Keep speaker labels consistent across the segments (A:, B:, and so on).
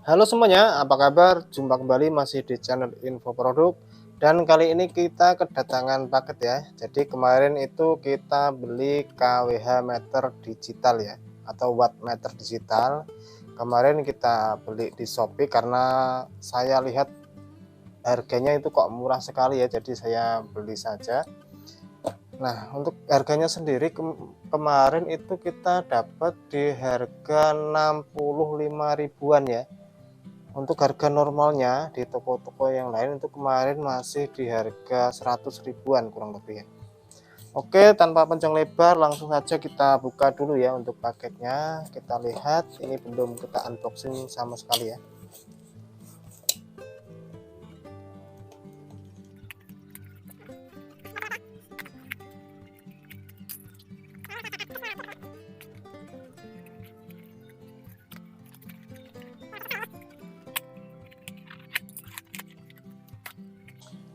A: Halo semuanya, apa kabar? Jumpa kembali masih di channel Info Produk. Dan kali ini kita kedatangan paket ya. Jadi kemarin itu kita beli kWh meter digital ya, atau watt meter digital. Kemarin kita beli di Shopee karena saya lihat harganya itu kok murah sekali ya, jadi saya beli saja. Nah, untuk harganya sendiri kemarin itu kita dapat di harga 65 ribuan ya. Untuk harga normalnya di toko-toko yang lain itu kemarin masih di harga 100 ribuan kurang lebih ya. Oke, tanpa panjang lebar langsung saja kita buka dulu ya untuk paketnya. Kita lihat, ini belum kita unboxing sama sekali ya.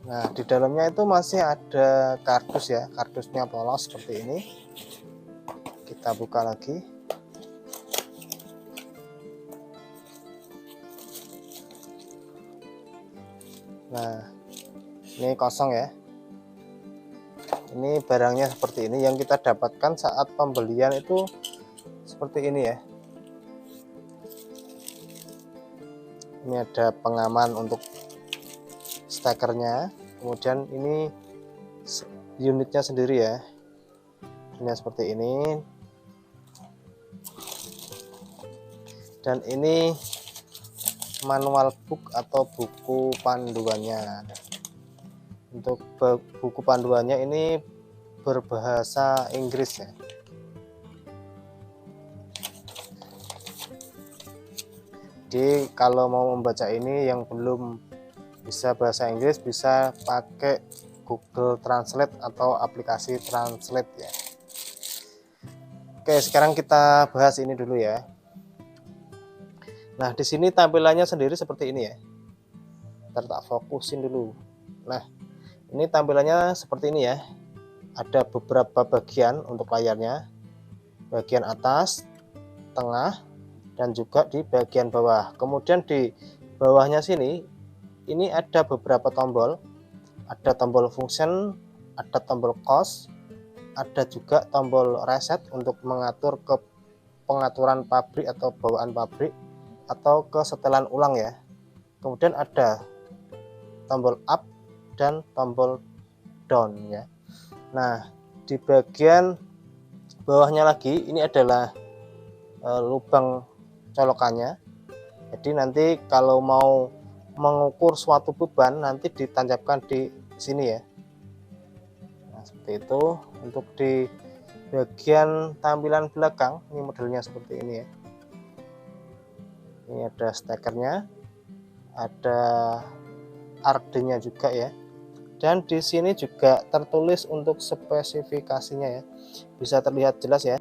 A: Nah, di dalamnya itu masih ada kardus ya, kardusnya polos seperti ini. Kita buka lagi. Nah, ini kosong ya. Ini barangnya seperti ini, yang kita dapatkan saat pembelian itu seperti ini ya. Ini ada pengaman untuk stekernya, kemudian ini unitnya sendiri ya, ini seperti ini, dan ini manual book atau buku panduannya. Untuk buku panduannya ini berbahasa Inggris ya. Jadi kalau mau membaca ini yang belum bisa bahasa Inggris bisa pakai Google Translate atau aplikasi Translate ya. Oke, sekarang kita bahas ini dulu ya. Nah, di sini tampilannya sendiri seperti ini ya. Ntar tak fokusin dulu. Nah, ini tampilannya seperti ini ya. Ada beberapa bagian untuk layarnya. Bagian atas, tengah, dan juga di bagian bawah. Kemudian di bawahnya sini ini ada beberapa tombol. Ada tombol function, ada tombol cost, ada juga tombol reset untuk mengatur ke pengaturan pabrik atau bawaan pabrik atau kesetelan ulang ya. Kemudian ada tombol up dan tombol down ya. Nah, di bagian bawahnya lagi ini adalah lubang colokannya. Jadi nanti kalau mau mengukur suatu beban nanti ditancapkan di sini ya. Nah, seperti itu. Untuk di bagian tampilan belakang ini modelnya seperti ini ya. Ini ada stekernya, ada artnya juga ya. Dan di sini juga tertulis untuk spesifikasinya ya. Bisa terlihat jelas ya.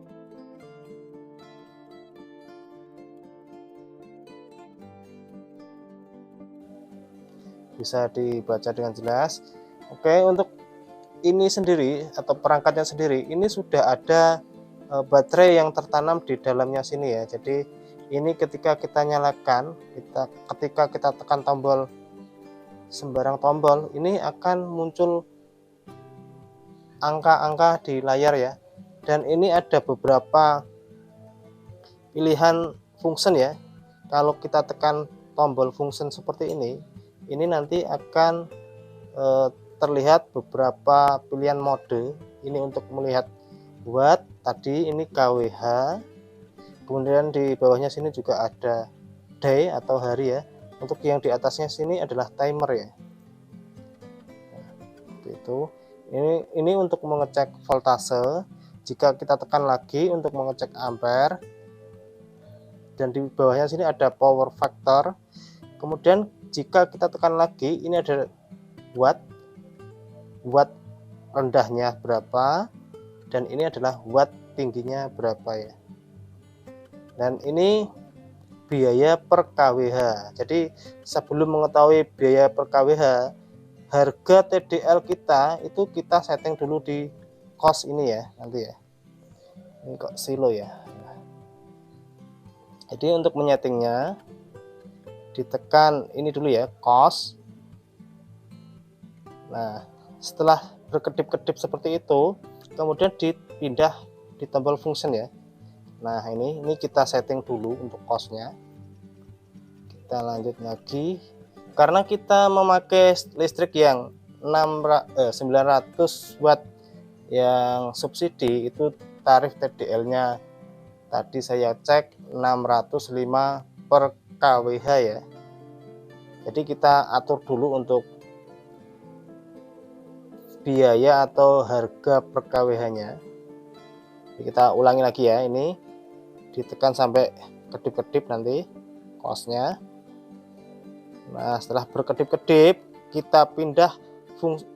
A: Bisa dibaca dengan jelas. Oke, untuk ini sendiri atau perangkatnya sendiri ini sudah ada baterai yang tertanam di dalamnya sini ya. Jadi ini ketika kita nyalakan, ketika kita tekan tombol sembarang tombol, ini akan muncul angka-angka di layar ya. Dan ini ada beberapa pilihan function ya. Kalau kita tekan tombol function seperti ini nanti akan terlihat beberapa pilihan mode. Ini untuk melihat watt, tadi ini kWh, kemudian di bawahnya sini juga ada day atau hari ya. Untuk yang di atasnya sini adalah timer ya. Nah, seperti itu. Ini untuk mengecek voltase. Jika kita tekan lagi untuk mengecek ampere, dan di bawahnya sini ada power factor. Kemudian jika kita tekan lagi ini ada watt rendahnya berapa, dan ini adalah watt tingginya berapa ya. Dan ini biaya per kWh. Jadi sebelum mengetahui biaya per kWh, harga TDL kita itu kita setting dulu di cost ini ya nanti ya. Ini kok silo ya. Jadi untuk menyetingnya ditekan ini dulu ya, cos. Nah, setelah berkedip-kedip seperti itu, kemudian dipindah di tombol function ya. Nah, ini kita setting dulu untuk cosnya. Kita lanjut lagi. Karena kita memakai listrik yang 900 watt yang subsidi, itu tarif TDL-nya tadi saya cek 605 per kWh ya. Jadi kita atur dulu untuk biaya atau harga per kWh-nya. Kita ulangi lagi ya, ini ditekan sampai kedip-kedip nanti cosnya. Nah, setelah berkedip-kedip kita pindah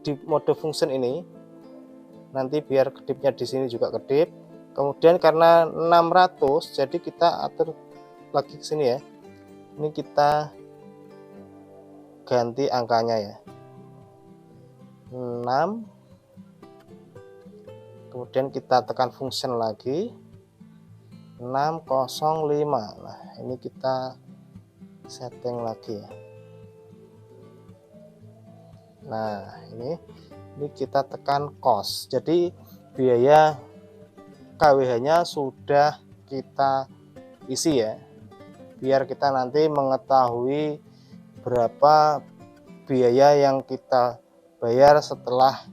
A: di mode function ini. Nanti biar kedipnya di sini juga kedip. Kemudian karena 600 jadi kita atur lagi ke sini ya. Ini kita ganti angkanya ya, 6, kemudian kita tekan function lagi 605. Nah, ini kita setting lagi ya. Nah, ini kita tekan cost. Jadi biaya KWH-nya sudah kita isi ya, biar kita nanti mengetahui berapa biaya yang kita bayar setelah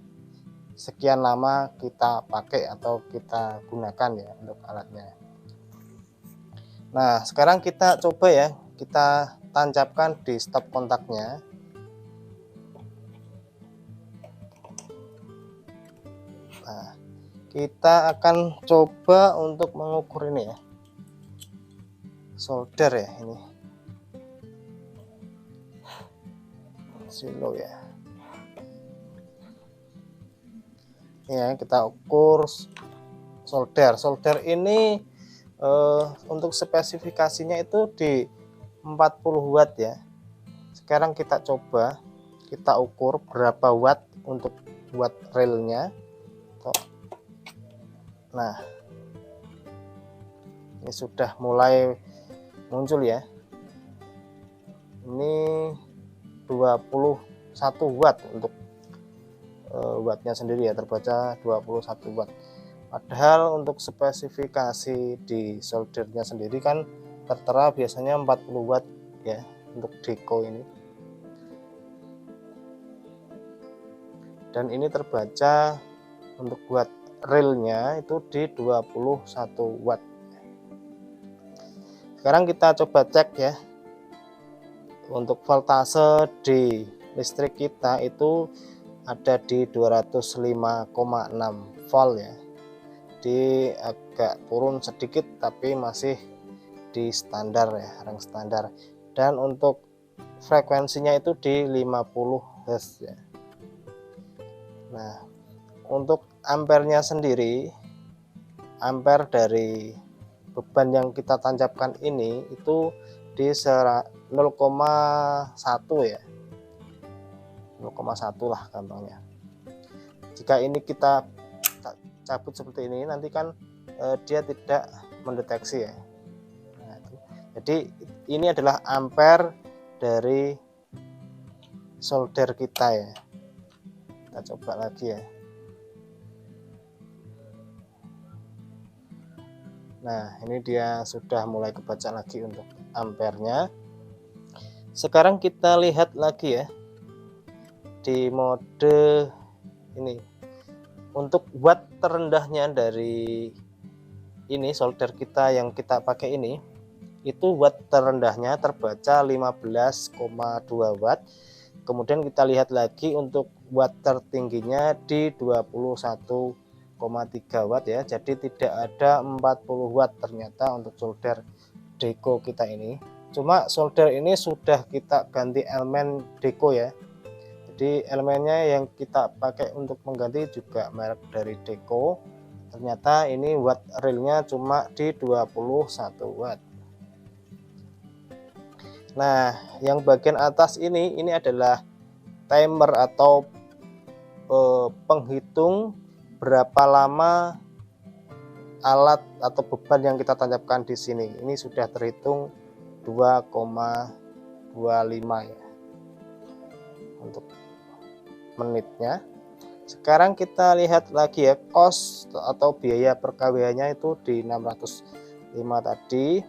A: sekian lama kita pakai atau kita gunakan ya untuk alatnya. Nah, sekarang kita coba ya, kita tancapkan di stop kontaknya. Nah, kita akan coba untuk mengukur ini ya, solder ya, ini silo ya. Ya, kita ukur solder. Solder ini untuk spesifikasinya itu di 40 watt ya. Sekarang kita coba, kita ukur berapa watt untuk watt relnya. Nah, ini sudah mulai muncul ya. Ini 21 watt untuk wattnya sendiri ya, terbaca 21 watt. Padahal untuk spesifikasi di soldernya sendiri kan tertera biasanya 40 watt ya untuk deco ini. Dan ini terbaca untuk watt relnya itu di 21 watt. Sekarang kita coba cek ya. Untuk voltase di listrik kita itu ada di 205,6 volt ya. Di agak turun sedikit tapi masih di standar ya, rang standar. Dan untuk frekuensinya itu di 50 Hz ya. Nah, untuk ampernya sendiri, ampere dari beban yang kita tancapkan ini itu di 0,1 ya, 0,1 lah gampangnya. Jika ini kita cabut seperti ini, nanti kan dia tidak mendeteksi ya. Nah, jadi ini adalah ampere dari solder kita ya. Kita coba lagi ya. Nah, ini dia sudah mulai kebaca lagi untuk ampernya. Sekarang kita lihat lagi ya di mode ini. Untuk watt terendahnya dari ini solder kita yang kita pakai ini, itu watt terendahnya terbaca 15,2 watt. Kemudian kita lihat lagi untuk watt tertingginya di 21,3 watt ya. Jadi tidak ada 40 watt ternyata untuk solder deco kita ini. Cuma solder ini sudah kita ganti elemen deco ya. Jadi elemennya yang kita pakai untuk mengganti juga merek dari deco. Ternyata ini watt realnya cuma di 21 watt. Nah, yang bagian atas ini adalah timer atau penghitung berapa lama alat atau beban yang kita tancapkan di sini. Ini sudah terhitung 2,2 ya untuk menitnya. Sekarang kita lihat lagi ya, cost atau biaya per KWH-nya itu di 605 tadi.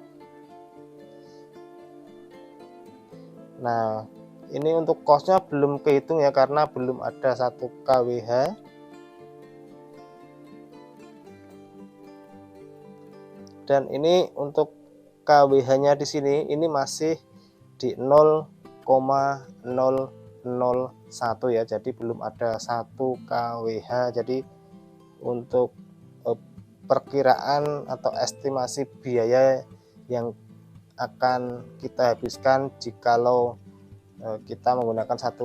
A: Nah, ini untuk costnya belum kehitung ya, karena belum ada 1 KWH. Dan ini untuk KWH-nya di sini ini masih di 0,001 ya, jadi belum ada 1 KWH. Jadi untuk perkiraan atau estimasi biaya yang akan kita habiskan jikalau kita menggunakan 1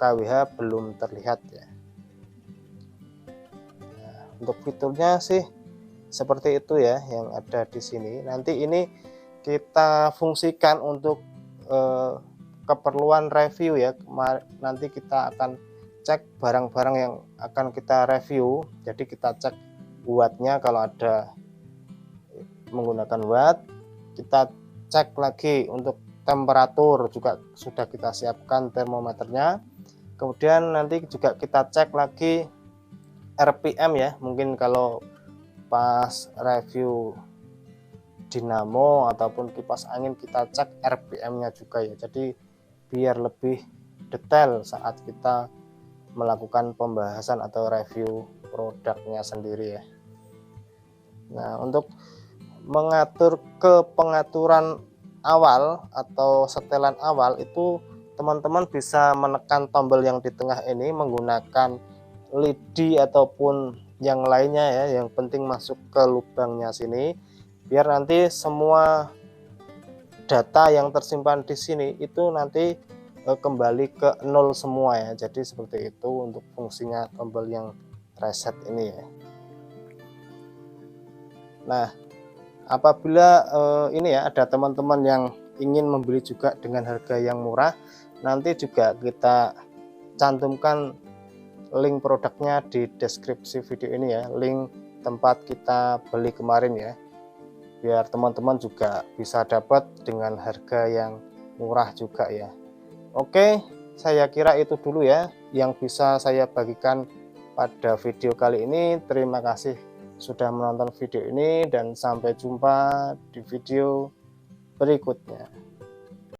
A: KWH belum terlihat ya. Nah, untuk fiturnya sih seperti itu ya yang ada di sini. Nanti ini kita fungsikan untuk keperluan review ya. Nanti kita akan cek barang-barang yang akan kita review. Jadi kita cek wattnya, kalau ada menggunakan watt. Kita cek lagi untuk temperatur, juga sudah kita siapkan termometernya. Kemudian nanti juga kita cek lagi RPM ya, mungkin kalau pas review dinamo ataupun kipas angin kita cek RPM-nya juga ya. Jadi biar lebih detail saat kita melakukan pembahasan atau review produknya sendiri ya. Nah, untuk mengatur ke pengaturan awal atau setelan awal itu teman-teman bisa menekan tombol yang di tengah ini menggunakan lidi ataupun yang lainnya ya. Yang penting masuk ke lubangnya sini, biar nanti semua data yang tersimpan di sini itu nanti kembali ke 0 semua ya. Jadi seperti itu untuk fungsinya tombol yang reset ini ya. Nah, apabila ini ya ada teman-teman yang ingin membeli juga dengan harga yang murah, nanti juga kita cantumkan link produknya di deskripsi video ini ya, link tempat kita beli kemarin ya, biar teman-teman juga bisa dapat dengan harga yang murah juga ya. Oke, saya kira itu dulu ya yang bisa saya bagikan pada video kali ini. Terima kasih sudah menonton video ini dan sampai jumpa di video berikutnya.